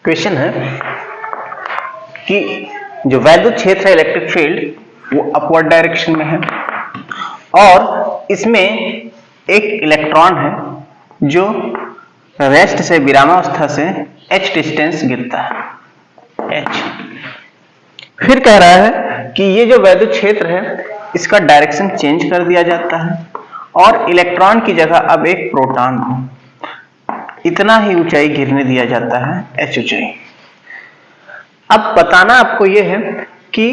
Question है कि जो वैद्युत क्षेत्र है इलेक्ट्रिक फील्ड वो अपवर्ड डायरेक्शन में है और इसमें एक इलेक्ट्रॉन है जो रेस्ट से विरामावस्था से h डिस्टेंस गिरता है h। फिर कह रहा है कि ये जो वैद्युत क्षेत्र है इसका डायरेक्शन चेंज कर दिया जाता है और इलेक्ट्रॉन की जगह अब एक प्रोटॉन को इतना ही ऊंचाई गिरने दिया जाता है h ऊंचाई। अब बताना आपको यह है कि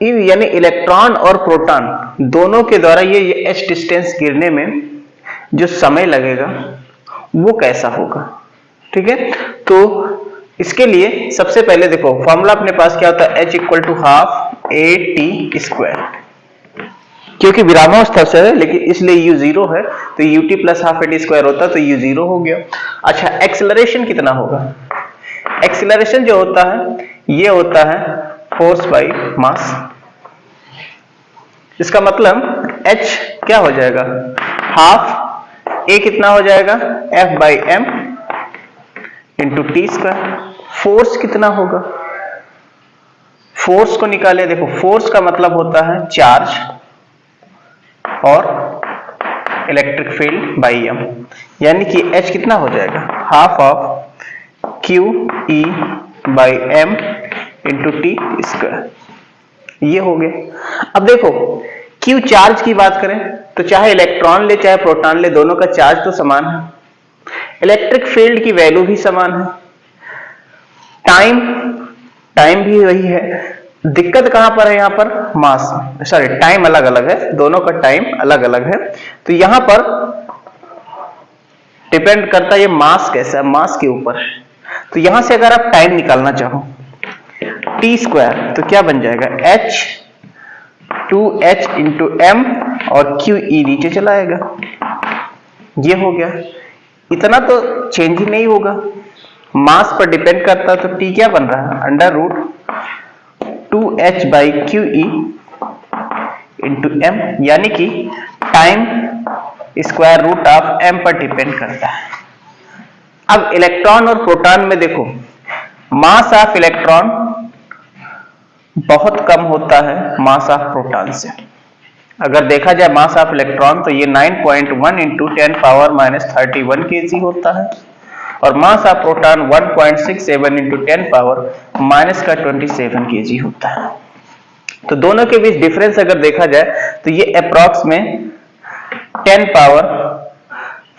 यानी इलेक्ट्रॉन और प्रोटॉन दोनों के द्वारा ये h डिस्टेंस गिरने में जो समय लगेगा वो कैसा होगा। ठीक है, तो इसके लिए सबसे पहले देखो फॉर्मूला अपने पास क्या होता है, h equal to half a t square, क्योंकि विरामावस्था से है लेकिन इसलिए u जीरो है तो ut plus half a t square होता तो u जीरो हो गया। अच्छा, एक्सेलरेशन कितना होगा? एक्सेलरेशन जो होता है ये होता है फोर्स बाई मास। इसका मतलब h क्या हो जाएगा, हाफ a कितना हो जाएगा f by m into T square. Force कितना होगा, फोर्स को निकाले। देखो फोर्स का मतलब होता है चार्ज और इलेक्ट्रिक फील्ड बाई m, यानी कि h कितना हो जाएगा, half of q e by m into T square. ये हो गया। अब देखो q चार्ज की बात करें तो चाहे इलेक्ट्रॉन ले चाहे प्रोटॉन ले दोनों का चार्ज तो समान है, इलेक्ट्रिक फील्ड की वैल्यू भी समान है, टाइम भी वही है। दिक्कत कहां पर है, यहां पर मास, सॉरी टाइम अलग अलग है, दोनों का टाइम अलग अलग है। तो यहां पर डिपेंड करता है ये मास कैसा है, मास के ऊपर। तो यहां से अगर आप टाइम निकालना चाहो टी स्क्वायर तो क्या बन जाएगा, h 2h इंटू m और q e नीचे चला आएगा। ये हो गया। इतना तो चेंज ही नहीं होगा, मास पर डिपेंड करता तो t क्या बन रहा है, under root 2h by Q E into m, यानी कि time square root of m पर डिपेंड करता है। अब इलेक्ट्रॉन और प्रोटॉन में देखो मास ऑफ इलेक्ट्रॉन बहुत कम होता है मास ऑफ प्रोटॉन से। अगर देखा जाए मास ऑफ इलेक्ट्रॉन तो ये 9.1 इंटू 10 पावर माइनस 31 kg होता है और mass of proton 1.67 into 10 power minus का 27 kg होता है। तो दोनों के बीच डिफरेंस अगर देखा जाए तो ये अप्रॉक्स में 10 पावर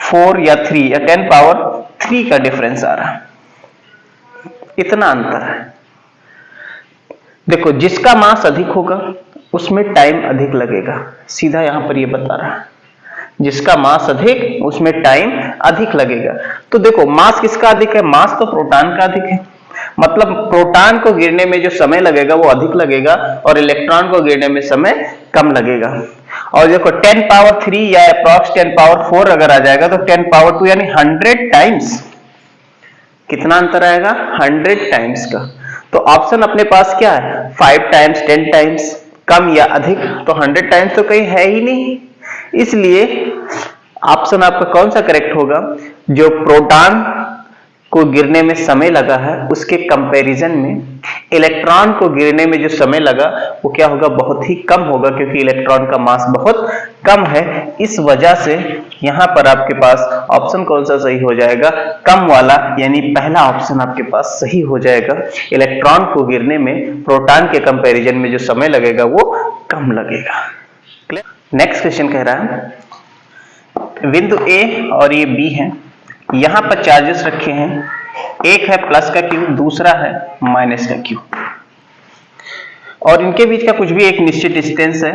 4 या 3 या 10 पावर 3 का डिफरेंस आ रहा है, इतना अंतर है। देखो जिसका मास अधिक होगा उसमें टाइम अधिक लगेगा, सीधा यहां पर ये बता रहा है, जिसका मास अधिक उसमें टाइम अधिक लगेगा। तो देखो मास किसका अधिक है, मास तो प्रोटॉन का अधिक है, मतलब प्रोटॉन को गिरने में जो समय लगेगा वो अधिक लगेगा और इलेक्ट्रॉन को गिरने में समय कम लगेगा। और देखो 10 पावर 3 या अप्रॉक्स 10 पावर 4 अगर आ जाएगा तो 10 पावर 2 यानी 100 टाइम्स, कितना अंतर आएगा, 100 टाइम्स का। तो ऑप्शन अपने पास क्या है, 5 टाइम्स 10 टाइम्स, कम या अधिक, तो 100 टाइम्स तो कहीं है ही नहीं। इसलिए ऑप्शन आपका कौन सा करेक्ट होगा, जो प्रोटॉन को गिरने में समय लगा है उसके कंपैरिजन में इलेक्ट्रॉन को गिरने में जो समय लगा वो क्या होगा, बहुत ही कम होगा, क्योंकि इलेक्ट्रॉन का मास बहुत कम है। इस वजह से यहां पर आपके पास ऑप्शन कौन सा सही हो जाएगा, कम वाला, यानी पहला ऑप्शन आपके पास सही हो जाएगा। इलेक्ट्रॉन को गिरने में प्रोटॉन के कंपैरिजन में जो समय लगेगा वो कम लगेगा। नेक्स्ट क्वेश्चन कह रहा है बिंदु ए और ये बी है, यहां पर चार्जेस रखे हैं, एक है प्लस का क्यू, दूसरा है माइनस का क्यू, और इनके बीच का कुछ भी एक निश्चित डिस्टेंस है,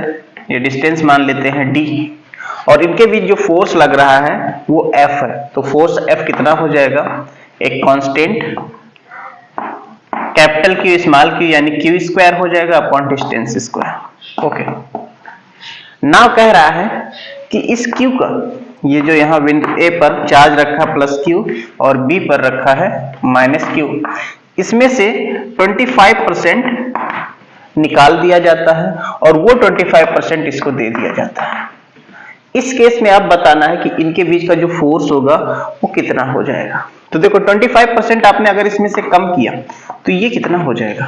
ये डिस्टेंस मान लेते हैं d, और इनके बीच जो फोर्स लग रहा है वो F है। तो फोर्स F कितना हो जाएगा, एक constant capital Q small q यानी Q स्क्वायर हो जाएगा upon distance square. Okay, now कह रहा है कि इस Q का, ये जो यहाँ बिंदु A पर चार्ज रखा प्लस Q और B पर रखा है माइनस Q, इसमें से 25% निकाल दिया जाता है और वो 25% इसको दे दिया जाता है। इस केस में आप बताना है कि इनके बीच का जो फोर्स होगा वो कितना हो जाएगा। तो देखो 25% आपने अगर इसमें से कम किया तो ये कितना हो जाएगा,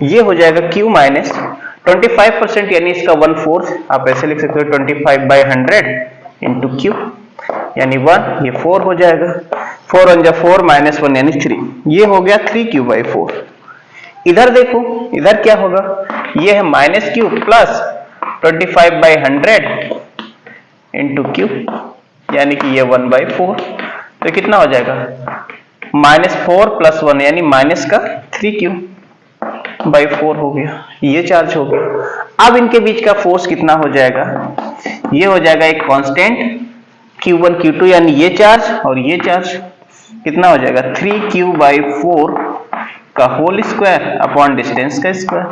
ये हो जाएगा Q माइनस 25% यानी इसका 1/4, आप ऐसे लिख सकते हो 25/100 इंटू Q यानी 1, ये 4 हो जाएगा, 4 1 जा 4 माइनस 1 यानी 3, ये हो गया 3Q/4। इधर देखो इधर क्या होगा, ये है minus Q plus 25/100 into Q यानी कि ये 1/4, तो कितना हो जाएगा -4 + 1 यानी माइनस का 3Q/4 हो गया, ये चार्ज हो गया। अब इनके बीच का फोर्स कितना हो जाएगा, ये हो जाएगा एक कांस्टेंट Q1 Q2 यानी ये चार्ज और ये चार्ज कितना हो जाएगा 3Q/4 का होल स्क्वायर अपॉन डिस्टेंस का स्क्वायर।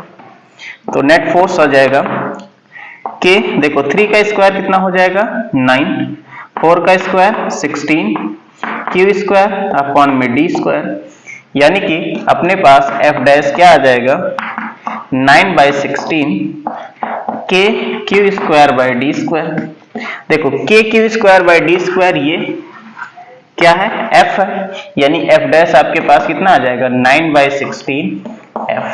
तो नेट फोर्स आ जाएगा K, देखो 3 का स्क्वायर कितना हो जाएगा 9, 4 का स्क्वायर 16, Q स्क्वायर अपॉन में D स्क्वायर, यानी कि अपने पास F डैश क्या आ जाएगा 9/16 K Q square by D square. देखो K Q square by D square ये क्या है F है, यानी F डैश आपके पास कितना आ जाएगा 9/16 F।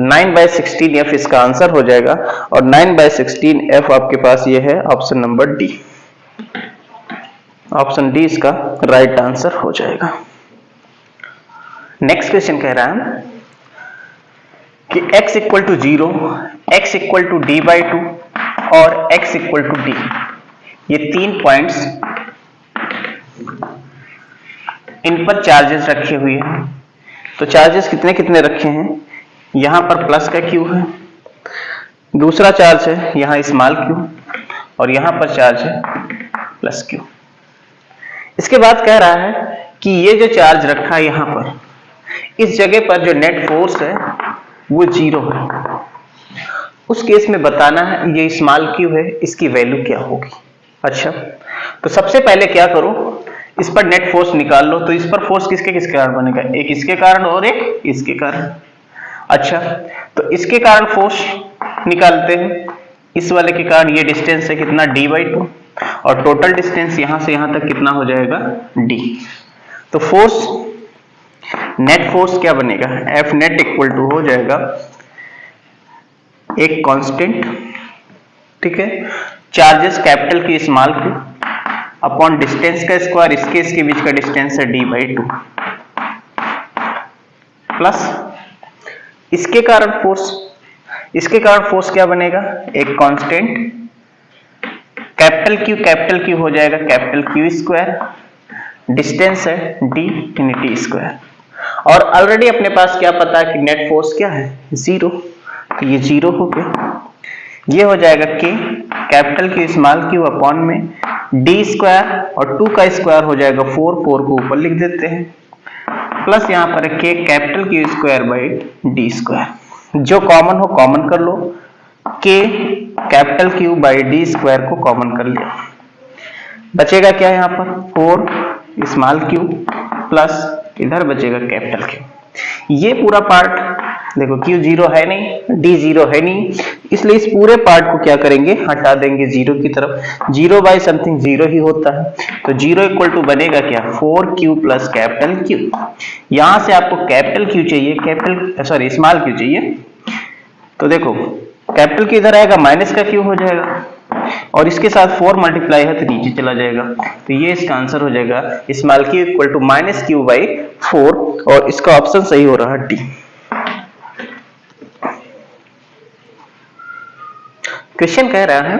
9/16 F इसका आंसर हो जाएगा और 9/16 F आपके पास ये है option number D. Option D इसका राइट आंसर हो जाएगा। नेक्स्ट क्वेश्चन कह रहा है कि x = 0, x = d/2 और x = d, ये 3 पॉइंट्स इन पर चार्जेस रखे हुए हैं। तो चार्जेस कितने कितने रखे हैं, यहां पर प्लस का Q है, दूसरा चार्ज है यहां स्मॉल q और यहां पर चार्ज है प्लस Q। इसके बाद कह रहा है कि ये जो चार्ज रखा है यहां पर, इस जगह पर जो नेट फोर्स है वो 0 है। उस केस में बताना है ये स्मॉल q है, इसकी वैल्यू क्या होगी। अच्छा, तो सबसे पहले क्या करो, इस पर नेट फोर्स निकाल लो। तो इस पर फोर्स किसके किसके कारण बनेगा, एक इसके कारण और एक इसके कारण। अच्छा, तो इसके कारण फोर्स निकालते हैं, इस वाले के कारण ये डिस्टेंस है कितना d/2 और टोटल डिस्टेंस यहां से यहां तक कितना हो जाएगा d। तो फोर्स नेट फोर्स क्या बनेगा, F नेट इक्वल टू हो जाएगा एक कांस्टेंट, ठीक है, चार्जेस कैपिटल की स्मॉल q अपॉन डिस्टेंस का स्क्वायर, इसके बीच का डिस्टेंस है d/2 प्लस इसके कारण फोर्स क्या बनेगा, एक कांस्टेंट कैपिटल Q हो जाएगा कैपिटल Q स्क्वायर, डिस्टेंस है d यानी t स्क्वायर। और ऑलरेडी अपने पास क्या पता है कि नेट फोर्स क्या है 0, तो ये 0 हो गया। ये हो जाएगा K capital Q small q upon में d स्क्वायर और 2 का स्क्वायर हो जाएगा 4 को ऊपर लिख देते हैं, प्लस यहाँ पर K capital Q square by d square, जो कॉमन हो कॉमन कर लो, K capital Q by d square को कॉमन कर लिया, बचेगा क्या यहाँ पर 4 स्मॉल q प्लस इधर बचेगा कैपिटल Q। ये पूरा पार्ट देखो Q 0 है नहीं, D 0 है नहीं, इसलिए इस पूरे पार्ट को क्या करेंगे हटा देंगे 0 की तरफ। 0 बाई समथिंग 0 ही होता है, तो 0 इक्वल टू बनेगा क्या 4Q प्लस कैपिटल Q। यहां से आपको कैपिटल Q चाहिए, स्मॉल q चाहिए, तो देखो कैपिटल Q इधर आएगा माइनस का Q हो जाएगा और इसके साथ 4 मल्टीप्लाई है तो नीचे चला जाएगा, तो ये इसका आंसर हो जाएगा small q equal to -q/4 और इसका ऑप्शन सही हो रहा है डी। क्वेश्चन कह रहा है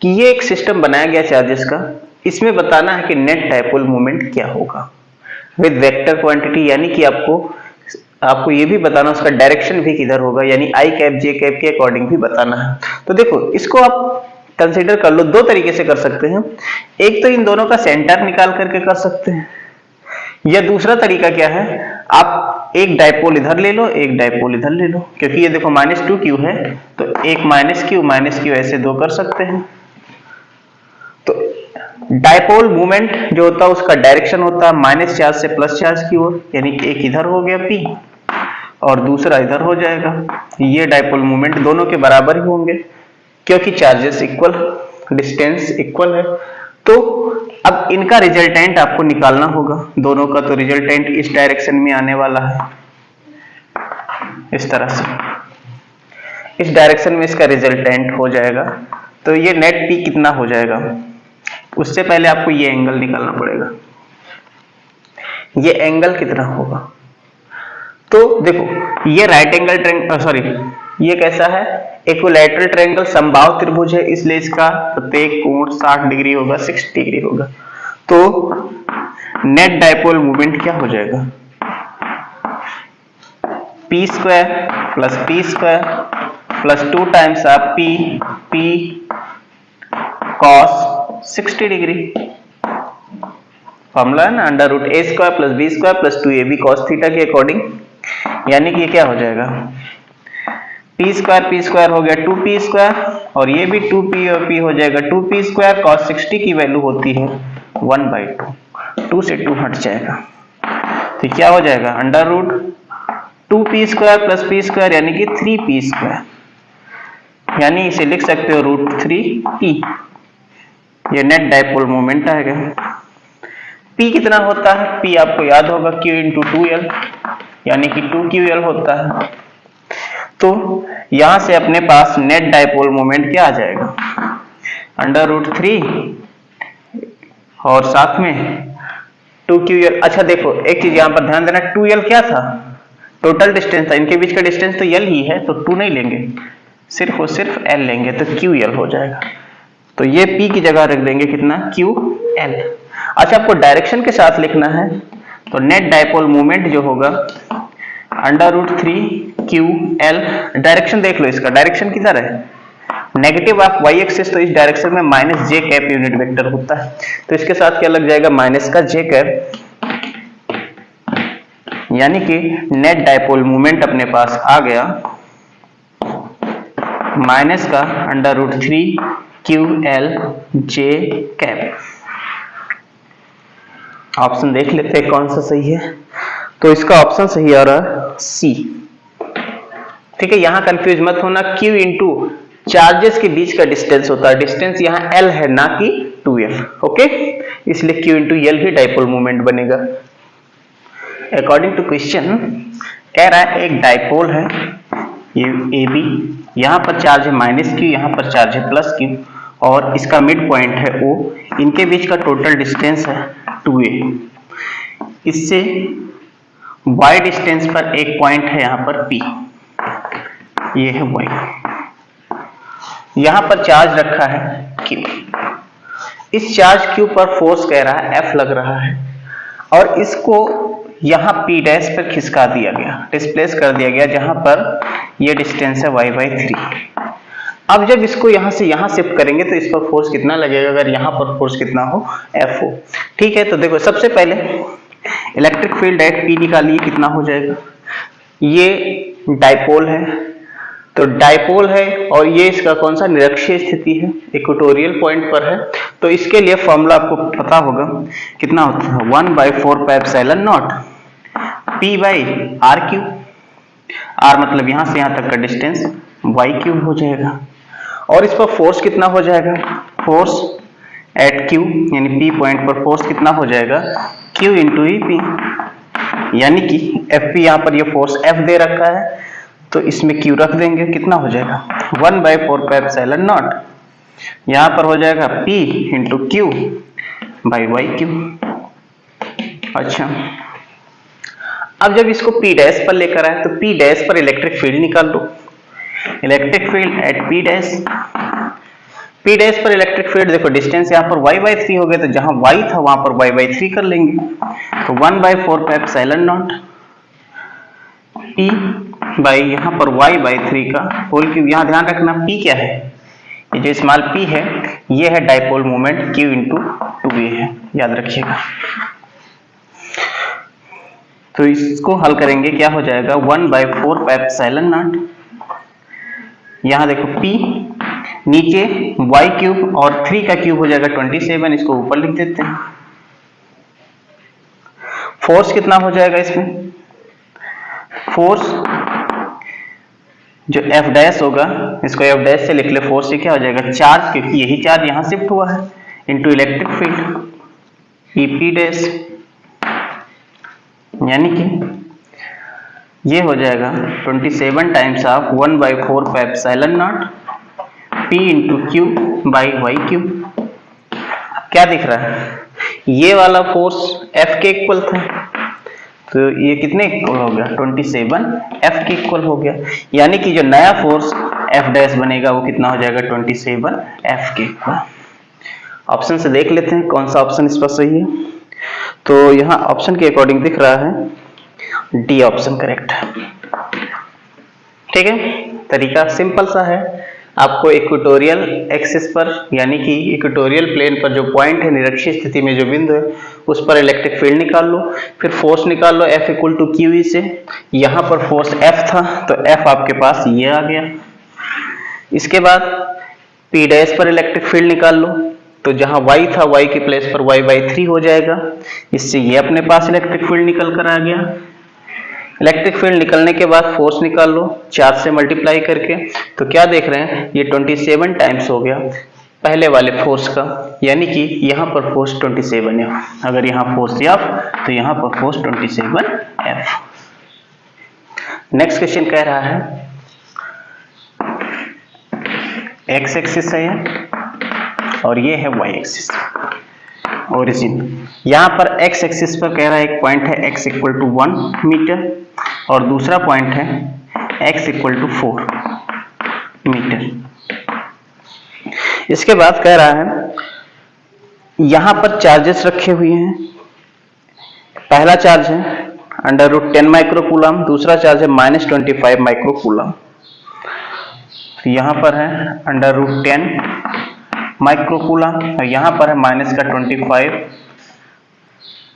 कि ये एक सिस्टम बनाया गया चार्जेस का, इसमें बताना है कि नेट डायपोल मोमेंट क्या होगा विद वेक्टर क्वांटिटी, यानी कि आपको ये भी बताना उसका डायरेक्शन भी किधर होगा, यानी i कैप j कैप के अकॉर्डिंग भी बताना है। तो देखो इसको आप कंसीडर कर लो, दो तरीके से कर सकते हैं, एक तो इन दोनों का सेंटर निकाल करके कर सकते हैं, या दूसरा तरीका क्या है, आप एक डायपोल इधर ले लो एक डायपोल इधर ले लो, क्योंकि ये देखो -2q है तो एक -q ऐसे दो कर सकते हैं। तो डायपोल मूवमेंट जो होता है उसका डायरेक्शन होता है माइनस चार्ज से प्लस चार्ज की ओर, यानी एक इधर हो गया p और दूसरा इधर हो जाएगा। ये डायपोल मूवमेंट दोनों के बराबर ही होंगे, क्योंकि चार्जेस इक्वल, डिस्टेंस इक्वल है। तो अब इनका रिजल्टेंट आपको निकालना होगा, दोनों का। तो रिजल्टेंट इस डायरेक्शन में आने वाला है, इस तरह से, इस डायरेक्शन में इसका रिजल्टेंट हो जाएगा। तो ये नेट पी कितना हो जाएगा, उससे पहले आपको ये एंगल निकालना पड़ेगा। ये एंगल कितना होगा, तो देखो ये राइट एंगल ट्रायंगल, सॉरी ये कैसा है, इक्विलैटरल ट्रायंगल, समबाहु त्रिभुज है, इसलिए इसका प्रत्येक कोण 60 डिग्री होगा, 60 डिग्री होगा। तो नेट डायपोल मोमेंट क्या हो जाएगा, P square plus P square plus 2 times of P cos 60 degree. Formula है ना, under root A square plus B square plus 2ab cos theta के अकॉर्डिंग। यानी कि ये क्या हो जाएगा, पी स्क्वायर हो गया 2p स्क्वायर, और ये भी 2p और p हो जाएगा 2p स्क्वायर। कॉस 60 की वैल्यू होती है 1/2, 2 से 2 हट जाएगा, तो क्या हो जाएगा, under root 2p square plus p square यानी कि 3p स्क्वायर, यानी इसे लिख सकते हो √3p। ये नेट डायपोल मोमेंट आएगा। p कितना होता है, p आपको याद होगा q इंटू 2l, यानी कि 2ql होता है। तो यहां से अपने पास नेट डायपोल मोमेंट क्या आ जाएगा, अंडर रूट 3 और साथ में 2ql। अच्छा देखो एक चीज यहां पर ध्यान देना, 2l क्या था, टोटल डिस्टेंस था, इनके बीच का डिस्टेंस तो l ही है, तो 2 नहीं लेंगे, सिर्फ और सिर्फ l लेंगे, तो ql हो जाएगा। तो ये p की जगह रख देंगे कितना, ql। अच्छा आपको डायरेक्शन के साथ लिखना है, तो नेट डायपोल मोमेंट जो होगा अंडर रूट 3ql। डायरेक्शन देख लो, इसका डायरेक्शन किधर है, नेगेटिव ऑफ y एक्सिस, तो इस डायरेक्शन में माइनस जे कैप यूनिट वेक्टर होता है, तो इसके साथ क्या लग जाएगा, माइनस का जे कैप। यानी कि नेट डायपोल मोमेंट अपने पास आ गया माइनस का अंडर रूट 3ql जे कैप। ऑप्शन देख लेते हैं कौन सा सही है, तो इसका ऑप्शन सही आ रहा है सी। ठीक है, यहां कंफ्यूज मत होना, q इंटू चार्जेस के बीच का डिस्टेंस होता है, डिस्टेंस यहां l है ना कि 2l, ओके, इसलिए q इंटू l ही डायपोल मोमेंट बनेगा। अकॉर्डिंग टू क्वेश्चन कह रहा है एक डायपोल है ये AB, यहां पर चार्ज है -q, यहां पर चार्ज है +q, और इसका मिड पॉइंट है O, इनके बीच का टोटल डिस्टेंस है 2a। इससे y डिस्टेंस पर एक पॉइंट है यहां पर P, ये है y। यहां पर चार्ज रखा है Q, इस चार्ज Q पर फोर्स कह रहा है F लग रहा है, और इसको यहां P डैश पर खिसका दिया गया, डिस्प्लेस कर दिया गया, जहां पर ये डिस्टेंस है y/3। अब जब इसको यहां से यहां शिफ्ट करेंगे तो इस पर फोर्स कितना लगेगा, अगर यहां पर फोर्स कितना हो, F हो। ठीक है, तो देखो सबसे पहले इलेक्ट्रिक फील्ड एट P निकालिए, कितना हो जाएगा, ये डायपोल है, तो डायपोल है, और ये इसका कौन सा निरक्षीय स्थिति है, इक्वेटोरियल पॉइंट पर है, तो इसके लिए फॉर्मूला आपको पता होगा, कितना होता है 1/4πε0 P/r3। r मतलब यहां से यहां तक का डिस्टेंस y³ हो जाएगा, और इस पर फोर्स कितना हो जाएगा, फोर्स एट Q यानी P पॉइंट पर फोर्स कितना हो जाएगा, Q इंटू EP, यानी कि FP यहाँ पर ये फोर्स F दे रखा है, तो इसमें Q रख देंगे, कितना हो जाएगा 1/4πε0, यहाँ पर हो जाएगा P इंटू Q/y³। अच्छा अब जब इसको P डैश पर लेकर आए, तो P डैश पर इलेक्ट्रिक फील्ड निकाल लो, electric field at P dash. P dash पर इलेक्ट्रिक फील्ड देखो, डिस्टेंस यहाँ पर y/3 हो गया, तो जहां y था वहां पर y/3 कर लेंगे, तो 1/4πε0 P बाई यहाँ पर y/3 का होल क्यूब। यहाँ ध्यान रखना P क्या है, ये जो स्मॉल p है ये है dipole moment, q into 2a है, याद रखिएगा। तो इसको हल करेंगे, क्या हो जाएगा 1/4πε0, यहाँ देखो p नीचे y³ और 3 का क्यूब हो जाएगा 27, इसको ऊपर लिख देते हैं। फोर्स कितना हो जाएगा इसमें, फोर्स जो एफ डैश होगा, इसको एफ डैश से लिख ले, फोर्स से क्या हो जाएगा चार्ज, क्योंकि यही चार्ज यहां शिफ्ट हुआ है, into electric field EP dash, यानी कि ये हो जाएगा 27 times of 1/4 pi epsilon nought P into Q by Y Q. क्या दिख रहा है, ये वाला फोर्स F के इक्वल था, तो ये कितने इक्वल हो गया 27 F के इक्वल हो गया, यानी कि जो नया फोर्स F डैश बनेगा वो कितना हो जाएगा 27 F के इक्वल। ऑप्शन से देख लेते हैं कौन सा ऑप्शन इस पर सही है। तो यहाँ ऑप्शन के अकॉर्डिंग दिख रहा है डी ऑप्शन करेक्ट है। ठीक है, तरीका सिंपल सा है, आपको इक्वेटोरियल एक्सिस पर यानी कि इक्वेटोरियल प्लेन पर जो पॉइंट है, निरक्षीय स्थिति में जो बिंदु है, उस पर इलेक्ट्रिक फील्ड निकाल लो, फिर फोर्स निकाल लो F इक्वल टू QE से। यहाँ पर फोर्स F था तो F आपके पास ये आ गया। इसके बाद P डैश पर इलेक्ट्रिक फील्ड निकाल लो, तो जहां y था y की प्लेस पर y/3 हो जाएगा, इससे ये अपने पास इलेक्ट्रिक फील्ड निकल कर आ गया। इलेक्ट्रिक फील्ड निकलने के बाद फोर्स निकाल लो 4 से मल्टीप्लाई करके, तो क्या देख रहे हैं ये 27 टाइम्स हो गया पहले वाले फोर्स का, यानी कि यहाँ पर फोर्स 27 है। अगर यहाँ फोर्स F तो यहाँ पर फोर्स 27 F। नेक्स्ट क्वेश्चन कह रहा है x एक्सिस है ये और ये है y एक्सिस ओरिजिन। यहाँ पर x एक्सिस पर कह रहा है एक पॉइंट है x इक्वल टू 1 मीटर और दूसरा पॉइंट है x इक्वल टू 4 मीटर। इसके बाद कह रहा है यहाँ पर चार्जेस रखे हुए हैं। पहला चार्ज है √10 माइक्रोकूलम, दूसरा चार्ज है -25 माइक्रोकूलम। यहाँ पर है √10 माइक्रोकूलम और यहाँ पर है -25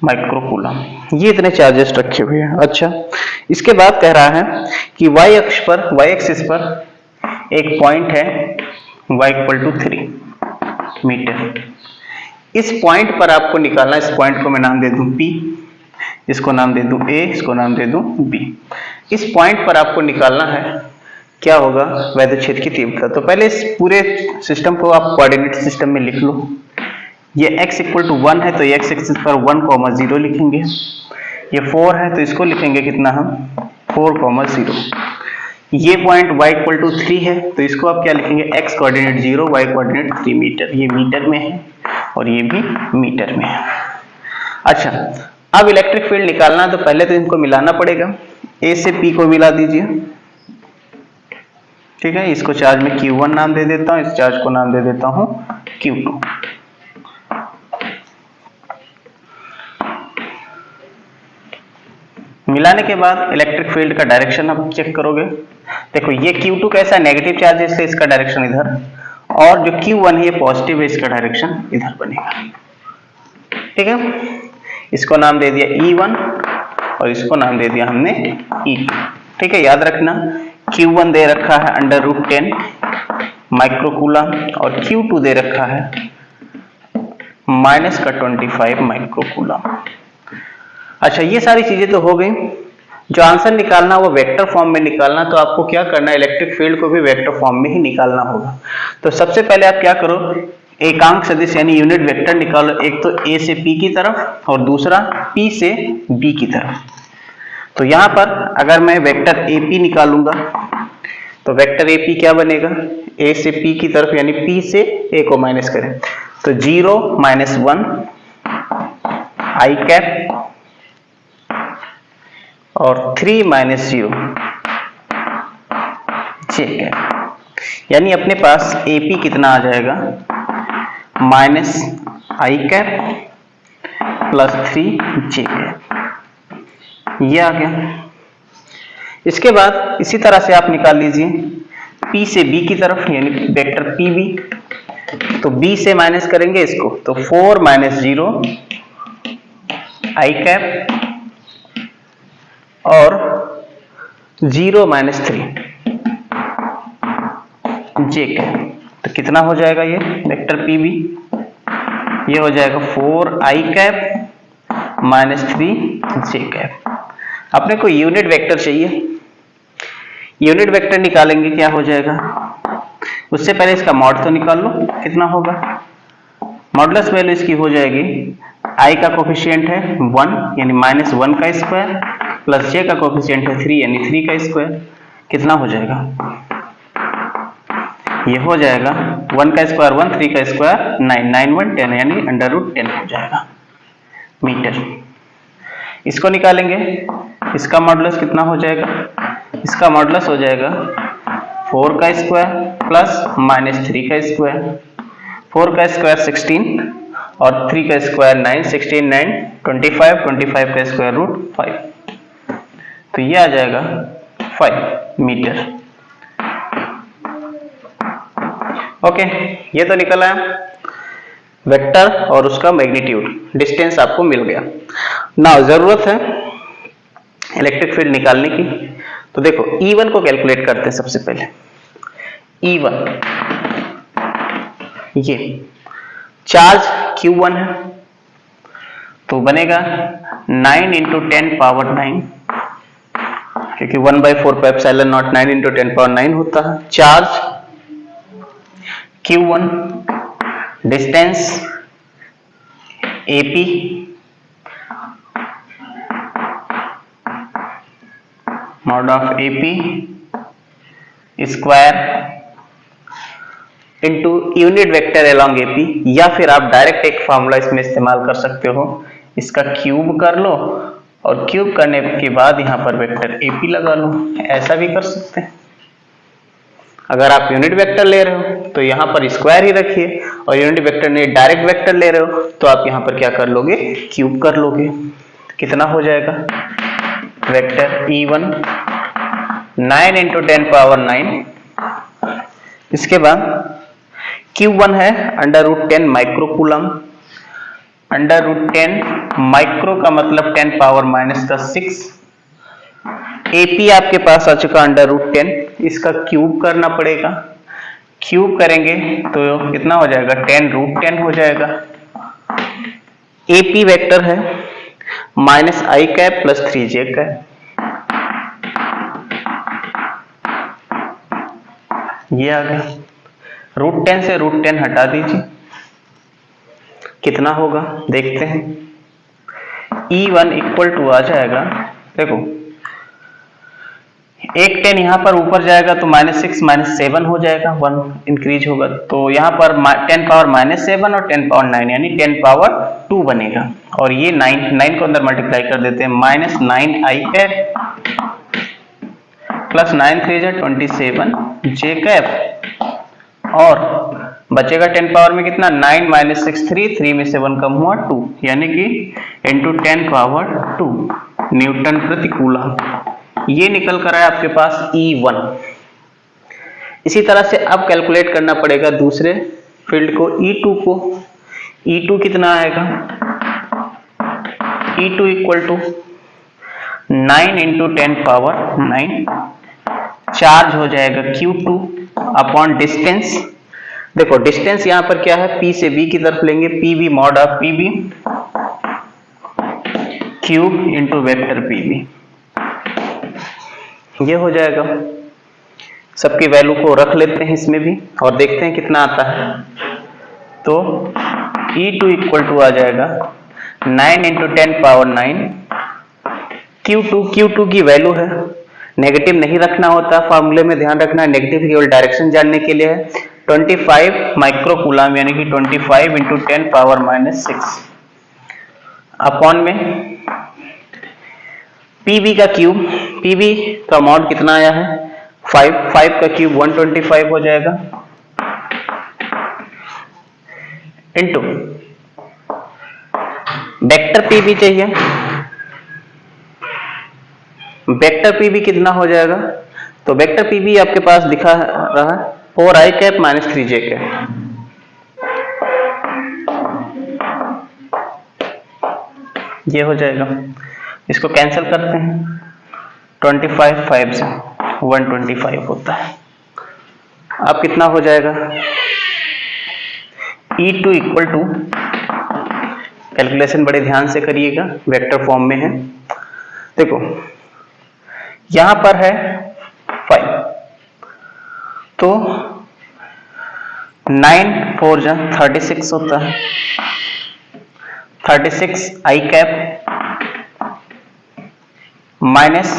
माइक्रोकूलम। ये इतने चार्जेस रखे हुए हैं। अच्छा, इसके बाद कह रहा है कि y अक्ष पर, y एक्सिस पर एक पॉइंट है y इक्वल टू 3 मीटर। इस पॉइंट पर आपको निकालना, इस पॉइंट को मैं नाम दे दूं P, इसको नाम दे दूं A, इसको नाम दे दूं B। इस पॉइंट पर आपको निकालना है क्या होगा वैद्युत क्षेत्र की तीव्रता। तो पहले इस पूरे सिस्टम को आप कोऑर्डिनेट सिस्टम में लिख लो। ये x इक्वल टू 1 है तो x एक्सिस पर 1,0 लिखेंगे। ये 4 है तो इसको लिखेंगे कितना हम 4,0। ये पॉइंट y इक्वल टू 3 है तो इसको आप क्या लिखेंगे x coordinate 0, y coordinate 3 metre. ये मीटर में है और ये भी मीटर में है। अच्छा, अब इलेक्ट्रिक फील्ड निकालना तो पहले तो इनको मिलाना पड़ेगा। A से P को मिला दीजिए। ठीक है, इसको चार्ज में Q1 नाम दे देता हूं, इस चार्ज को नाम दे देता हूं Q2। मिलाने के बाद इलेक्ट्रिक फील्ड का डायरेक्शन आप चेक करोगे। देखो ये Q2 कैसा नेगेटिव चार्ज है इसलिए इसका डायरेक्शन इधर, और जो Q1 है ये पॉजिटिव है, इसका डायरेक्शन इधर बनेगा। ठीक है, इसको नाम दे दिया E1 और इसको नाम दे दिया हमने E2। ठीक है, याद रखना Q1 दे रखा है √10 माइक्रोकूलम और Q2 दे रखा है -25 माइक्रोकूलम। अच्छा, ये सारी चीजें तो हो गई। जो आंसर निकालना वो वेक्टर फॉर्म में निकालना, तो आपको क्या करना है इलेक्ट्रिक फील्ड को भी वेक्टर फॉर्म में ही निकालना होगा। तो सबसे पहले आप क्या करो, एकांक सदिश यानी यूनिट वेक्टर निकालो। एक तो A से P की तरफ और दूसरा P से B की तरफ। तो यहां पर अगर मैं वेक्टर AP निकालूंगा तो वेक्टर AP क्या बनेगा, A से P की तरफ यानी P से A को माइनस करें तो 0 -1 i कैप और 3 -0 j कैप, यानी अपने पास AP कितना आ जाएगा -i कैप +3 j कैप। ये आ गया। इसके बाद इसी तरह से आप निकाल लीजिए P से B की तरफ यानी वेक्टर PB, तो B से माइनस करेंगे इसको तो 4 -0 i कैप और 0 -3 j कैप। तो कितना हो जाएगा ये वेक्टर PB, ये हो जाएगा 4 i कैप -3 j कैप। अपने को यूनिट वेक्टर चाहिए। यूनिट वेक्टर निकालेंगे क्या हो जाएगा, उससे पहले इसका मॉड तो निकाल लो, कितना होगा, मॉडुलस वैल्यू इसकी हो जाएगी, i का कोफिशिएंट है 1 यानी -1 का स्क्वायर प्लस j का कोफिशिएंट है 3 यानी 3 का स्क्वायर, कितना हो जाएगा, ये हो जाएगा 1 का स्क्वायर 1, 3 का स्क्वायर 9, 9 1 10 यानी √10 हो जाएगा मीटर। इसको निकालेंगे, इसका मॉडुलस कितना हो जाएगा, इसका मॉडुलस हो जाएगा 4 का स्क्वायर प्लस -3 का स्क्वायर, 4 का स्क्वायर 16 और 3 का स्क्वायर 9, 16 9 25, 25 का स्क्वायर रूट 5, तो ये आ जाएगा 5 मीटर। ओके, ये तो निकल आया वेक्टर और उसका मैग्नीट्यूड, डिस्टेंस आपको मिल गया। नाउ जरूरत है इलेक्ट्रिक फील्ड निकालने की, तो देखो E1 को कैलकुलेट करते हैं सबसे पहले। E1 ये चार्ज Q1 है तो बनेगा 9 × 10 पावर 9, क्योंकि 1/4 पाई एप्सिलॉन नॉट 9 × 10 पावर 9 होता है। Charge Q1, distance AP, mod of AP square into unit vector along AP, या फिर आप डायरेक्ट एक फॉर्मूला इसमें इस्तेमाल कर सकते हो, इसका क्यूब कर लो और क्यूब करने के बाद यहां पर वेक्टर AP लगा लो, ऐसा भी कर सकते हैं। अगर आप यूनिट वेक्टर ले रहे हो तो यहां पर स्क्वायर ही रखिए, और यूनिट वेक्टर नहीं डायरेक्ट वेक्टर ले रहे हो तो आप यहां पर क्या कर लोगे, क्यूब कर लोगे। कितना हो जाएगा, वेक्टर E1 9 × 10 पावर 9, इसके बाद Q1 है √10 माइक्रो कूलम, √10 माइक्रो का मतलब 10 पावर -6, AP आपके पास आ चुका √10, इसका क्यूब करना पड़ेगा, क्यूब करेंगे तो कितना हो जाएगा, 10√10 हो जाएगा। AP वेक्टर है -i cap plus 3j cap, ये आ गया। √10 से √10 हटा दीजिए, कितना होगा देखते हैं। E1 इक्वल टू आ जाएगा, देखो एक 10 यहां पर ऊपर जाएगा तो -6 -7 हो जाएगा, 1 इंक्रीज होगा, तो यहां पर 10 पावर -7 और 10 पावर 9 यानी 10 पावर 2 बनेगा, और ये 9 को अंदर मल्टीप्लाई कर देते हैं, -9i cap plus 9 3 27 j cap, और बचेगा 10 पावर में कितना, 9 - 6 3 में से 1 कम हुआ 2, यानी कि इंटू 10 पावर 2 न्यूटन प्रति कूलम। ये निकल कर आया आपके पास E1। इसी तरह से अब कैलकुलेट करना पड़ेगा दूसरे फील्ड को, E2 को। E2 कितना आएगा, E2 equal to 9 × 10 power 9, charge हो जाएगा Q2 अपॉन डिस्टेंस। देखो डिस्टेंस यहां पर क्या है, P से B की तरफ लेंगे, PB mod of PB cube into vector PB, ये हो जाएगा। सबकी वैल्यू को रख लेते हैं इसमें भी और देखते हैं कितना आता है। तो E2 इक्वल टू आ जाएगा 9 × 10 पावर 9, Q2 की वैल्यू है, नेगेटिव नहीं रखना होता फॉर्मूले में, ध्यान रखना है, नेगेटिव केवल डायरेक्शन जानने के लिए है। 25 माइक्रो कूलम यानी कि 25 × 10 पावर -6 अपॉन में PB का क्यूब, PB का मॉड कितना आया है 5 का क्यूब 125 हो जाएगा, इंटू वेक्टर PB चाहिए, वेक्टर PB कितना हो जाएगा, तो वेक्टर PB आपके पास दिखा रहा है 4i कैप -3j कैप, ये हो जाएगा। इसको कैंसिल करते हैं, 25 5 से 125 होता है। अब कितना हो जाएगा, E2 इक्वल टू, कैलकुलेशन बड़े ध्यान से करिएगा, वेक्टर फॉर्म में है। देखो यहां पर है 5, तो 9 4 जा 36 होता है, 36 आई कैप माइनस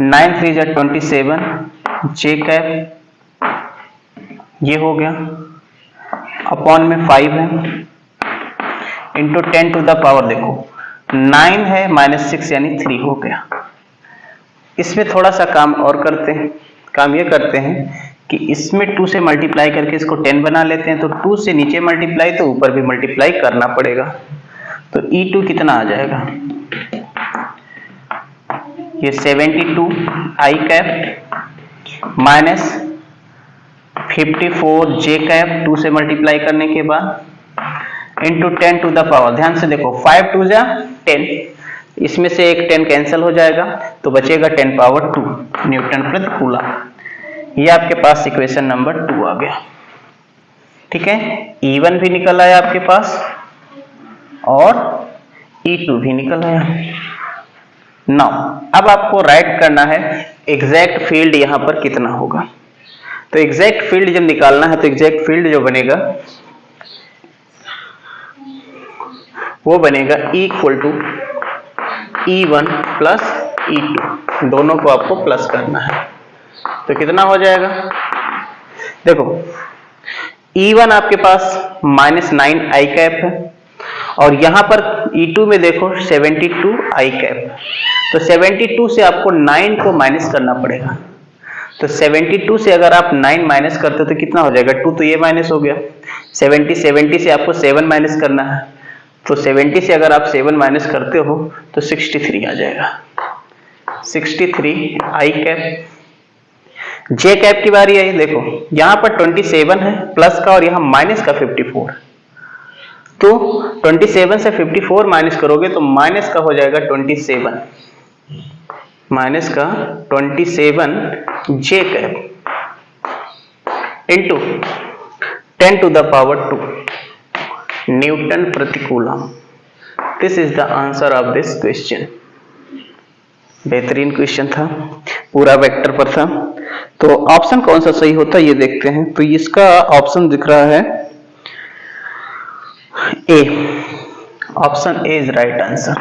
9 3 जा 27 जे कैप, ये हो गया, अपॉन में 5 है, इंटू 10 टू द पावर, देखो 9 है माइनस 6 यानी 3 हो गया। इसमें थोड़ा सा काम और करते हैं, काम ये करते हैं कि इसमें 2 से मल्टीप्लाई करके इसको 10 बना लेते हैं, तो 2 से नीचे मल्टीप्लाई तो ऊपर भी मल्टीप्लाई करना पड़ेगा, तो E2 कितना आ जाएगा, ये 72 आई कैप माइनस 54 जे कैप 2 से मल्टीप्लाई करने के बाद इंटू 10 टू द पावर, ध्यान से देखो 5 2 जा 10, इसमें से एक 10 कैंसिल हो जाएगा तो बचेगा 10 पावर 2 न्यूटन प्रति कूलम। ये आपके पास इक्वेशन नंबर 2 आ गया। ठीक है, E1 भी निकल आया आपके पास और E2 भी निकल आया। नाउ अब आपको राइट करना है एग्जैक्ट फील्ड यहां पर कितना होगा। तो एग्जैक्ट फील्ड जब निकालना है तो एग्जैक्ट फील्ड जो बनेगा वो बनेगा E equal to E1 plus E2, दोनों को आपको प्लस करना है, तो कितना हो जाएगा, देखो E1 आपके पास माइनस 9 आई कैप है और यहां पर E2 में देखो 72 आई कैप, तो 72 से आपको 9 को माइनस करना पड़ेगा, तो 72 से अगर आप 9 माइनस करते हो तो कितना हो जाएगा, 2 तो ये माइनस हो गया, 70 से आपको 7 माइनस करना है, तो 70 से अगर आप 7 माइनस करते हो तो 63 आ जाएगा, 63 आई कैप। जे कैप की बारी आई, देखो यहां पर 27 है प्लस का और यहां माइनस का 54, तो 27 से 54 माइनस करोगे तो माइनस का हो जाएगा 27, माइनस का 27 J cap into 10 to the power 2 newton प्रति coulomb. This is the answer of this question. बेहतरीन क्वेश्चन था, पूरा वेक्टर पर था। तो ऑप्शन कौन सा सही होता है ये देखते हैं। तो इसका ऑप्शन दिख रहा है A, option A is right answer.